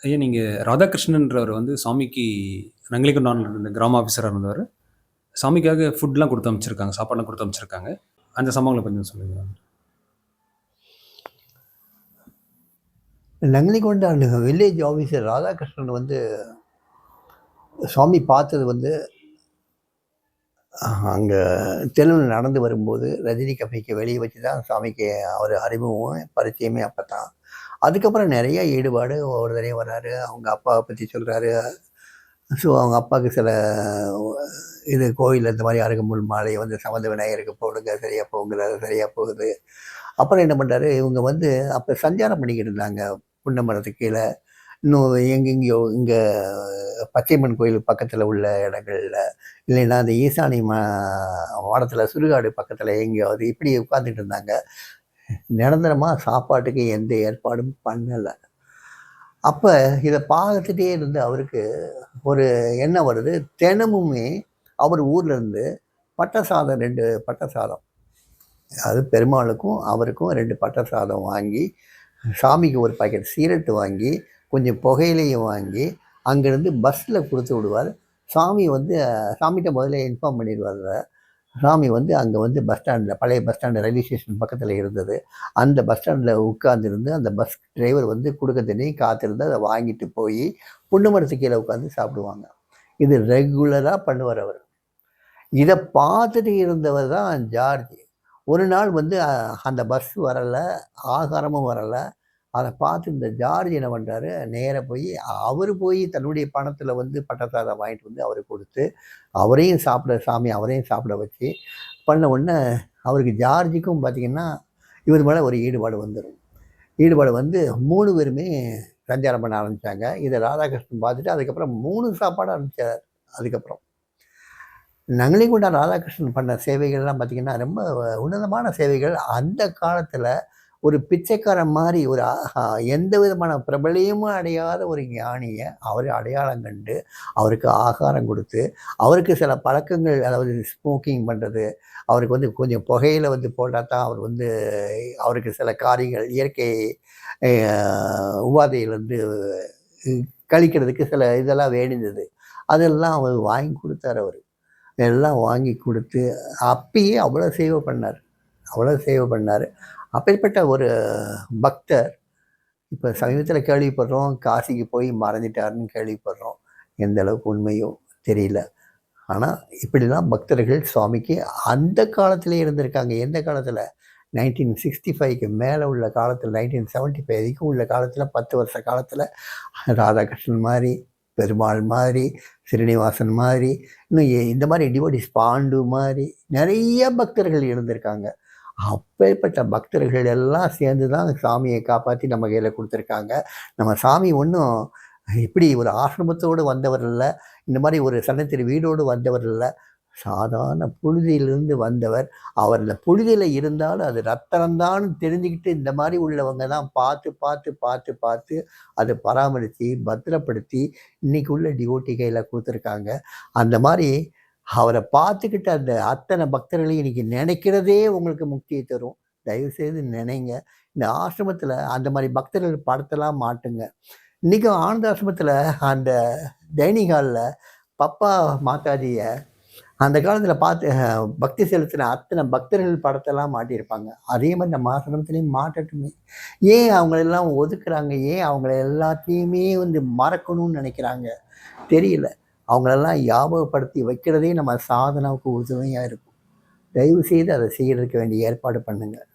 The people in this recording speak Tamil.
ஐயா நீங்க ராதாகிருஷ்ணன்றவர் வந்து சாமிக்கு நங்கிலிகொண்டான்ல இருந்த கிராம ஆஃபீஸரா இருந்தவரு. சாமிக்காக ஃபுட்லாம் குடுத்து அனுப்பிச்சிருக்காங்க. சாப்பாடுலாம் குடுத்து அனுப்பிச்சிருக்காங்க. அந்த சம்பவங்கள கொஞ்சம் சொல்லுங்க. நங்கலிகொண்டான் வில்லேஜ் ஆஃபீஸர் ராதாகிருஷ்ணன் வந்து சாமி பார்த்தது வந்து அங்கே தெருவில் நடந்து வரும்போது ரஜினி கஃபேக்கு வெளியே வச்சு தான் சாமிக்கு அவர் அறிமுகம் பரிச்சயமே அப்போ தான். அதுக்கப்புறம் நிறைய ஈடுபாடு ஒரு தடவை வர்றாரு. அவங்க அப்பாவை பற்றி சொல்கிறாரு. ஸோ அவங்க அப்பாவுக்கு சில இது கோயில் இந்த மாதிரி அருகம்புல் மாலை வந்து சமந்த விநாயகருக்கு போடுங்க, சரியாக போகுங்கிறாரு, சரியாக போகுது. அப்புறம் என்ன பண்ணுறாரு, இவங்க வந்து அப்போ சஞ்சாரம் பண்ணிக்கிட்டு இருந்தாங்க புன்னமரத்துக்கு கீழே. இன்னும் எங்கெங்கேயோ இங்கே பச்சையம்மன் கோயில் பக்கத்தில் உள்ள இடங்கள்ல, இல்லைன்னா அந்த ஈசானி மாடத்தில் சுடுகாடு பக்கத்தில் எங்கேயாவது இப்படி உட்காந்துட்டு இருந்தாங்க. நிரந்தரமாக சாப்பாட்டுக்கு எந்த ஏற்பாடும் பண்ணலை. அப்போ இதை பார்த்துட்டே இருந்து அவருக்கு ஒரு எண்ணம் வருது. தினமுமே அவர் ஊரில் இருந்து பட்டை சாதம் 2 பட்டை சாதம், அது பெருமாளுக்கும் அவருக்கும் 2 பட்டை சாதம் வாங்கி, சாமிக்கு ஒரு பாக்கெட் சீரட்டு வாங்கி, கொஞ்சம் புகையிலையும் வாங்கி அங்கேருந்து பஸ்ஸில் கொடுத்து விடுவார். சாமி வந்து சாமிகிட்ட முதல்ல இன்ஃபார்ம் பண்ணிடுவார். சாமி வந்து அங்கே வந்து பஸ் ஸ்டாண்டில், பழைய பஸ் ஸ்டாண்டு ரயில்வே ஸ்டேஷன் பக்கத்தில் இருந்தது. அந்த பஸ் ஸ்டாண்டில் உட்காந்துருந்து அந்த பஸ் டிரைவர் வந்து கொடுக்க தண்ணி காத்திருந்து அதை வாங்கிட்டு போய் புன்னமரத்துக்கு கீழே உட்காந்து சாப்பிடுவாங்க. இது ரெகுலராக பண்ணுவார் அவர். இதை பார்த்துட்டு இருந்தவர் தான் ஜார்ஜ். ஒரு நாள் வந்து அந்த பஸ் வரலை, ஆகாரமும் வரலை. அதை பார்த்து இந்த ஜார்ஜ் என்ன பண்ணுறாரு, நேராக போய் அவர் போய் தன்னுடைய பணத்தில் வந்து பட்டசாதம் வாங்கிட்டு வந்து அவருக்கு கொடுத்து, அவரையும் சாப்பிட வச்சு பண்ண உடனே அவருக்கு ஜார்ஜுக்கும் பார்த்திங்கன்னா இவர் மேலே ஒரு ஈடுபாடு வந்துடும். ஈடுபாடு வந்து 3 பேருமே சஞ்சாரம் பண்ண ஆரம்பித்தாங்க. இதை ராதாகிருஷ்ணன் பார்த்துட்டு அதுக்கப்புறம் 3 சாப்பாடு ஆரம்பித்தார். அதுக்கப்புறம் நங்கலிகொண்டான் ராதாகிருஷ்ணன் பண்ண சேவைகள்லாம் பார்த்திங்கன்னா ரொம்ப உன்னதமான சேவைகள். அந்த காலத்தில் ஒரு பிச்சைக்காரன் மாதிரி ஒரு எந்த விதமான பிரபலையுமும் அடையாத ஒரு ஞானியை அவர் அடையாளம் கண்டு அவருக்கு ஆகாரம் கொடுத்து, அவருக்கு சில பழக்கங்கள், அதாவது ஸ்மோக்கிங் பண்ணுறது, அவருக்கு வந்து கொஞ்சம் புகையில வந்து போட்டால் தான் அவர் வந்து அவருக்கு சில காரியங்கள் இயற்கை உபாதையிலேருந்து கழிக்கிறதுக்கு சில இதெல்லாம் வேண்டியது, அதெல்லாம் அவர் வாங்கி கொடுத்தார். அவர் எல்லாம் வாங்கி கொடுத்து அப்பயே அவ்வளோ சேவை பண்ணார். அப்பேற்பட்ட ஒரு பக்தர் இப்போ சமீபத்தில் கேள்விப்படுறோம், காசிக்கு போய் மறைஞ்சிட்டாருன்னு கேள்விப்படுறோம். எந்த அளவுக்கு உண்மையோ தெரியல. ஆனால் இப்படிலாம் பக்தர்கள் சுவாமிக்கு அந்த காலத்திலே இருந்திருக்காங்க. எந்த காலத்தில் 1965க்கு மேலே உள்ள காலத்தில், 1975 வரைக்கும் உள்ள காலத்தில், 10 வருஷ காலத்தில் ராதாகிருஷ்ணன் மாதிரி, பெருமாள் மாதிரி, ஸ்ரீனிவாசன் மாதிரி, இன்னும் இந்த மாதிரி டிவோட்டிஸ் பாண்டு மாதிரி நிறைய பக்தர்கள் இருந்திருக்காங்க. அப்பேற்பட்ட பக்தர்கள் எல்லாம் சேர்ந்து தான் சாமியை காப்பாற்றி நம்ம கையில் கொடுத்துருக்காங்க. நம்ம சாமி ஒன்றும் இப்படி ஒரு ஆசிரமத்தோடு வந்தவர் இல்லை, இந்த மாதிரி ஒரு சன்னத்திரி வீடோடு வந்தவர் இல்லை. சாதாரண புழுதியிலிருந்து வந்தவர். அவர் இந்த புழுதியில் இருந்தாலும் அது ரத்தனம்தான் தெரிஞ்சுக்கிட்டு இந்த மாதிரி உள்ளவங்க தான் பார்த்து அதை பராமரித்து பத்திரப்படுத்தி இன்னைக்கு உள்ள டிவோட்டி கையில் கொடுத்துருக்காங்க. அந்த மாதிரி அவரை பார்த்துக்கிட்டு அந்த அத்தனை பக்தர்களையும் இன்னைக்கு நினைக்கிறதே உங்களுக்கு முக்தியை தரும். தயவுசெய்து நினைங்க. இந்த ஆசிரமத்தில் அந்த மாதிரி பக்தர்கள் படத்தெல்லாம் மாட்டுங்க. இன்றைக்கும் ஆனந்த ஆசிரமத்தில் அந்த டைனிங் ஹாலில் பப்பா மாதாஜியை அந்த காலத்தில் பார்த்து பக்தி செலுத்தின அத்தனை பக்தர்கள் படத்தெல்லாம் மாட்டியிருப்பாங்க. அதே மாதிரி நம்ம ஆசிரமத்துலேயும் மாட்டட்டுமே. ஏன் அவங்களெல்லாம் ஒதுக்குறாங்க? ஏன் அவங்கள எல்லாத்தையுமே வந்து மறக்கணும்னு நினைக்கிறாங்க? தெரியல. அவங்களெல்லாம் ஞாபகப்படுத்தி வைக்கிறதே நம்ம சாதனாவுக்கு உறுதுணையாக இருக்கும். தயவு செய்து அதை செய்கிறதுக்கு வேண்டிய ஏற்பாடு பண்ணுங்கள்.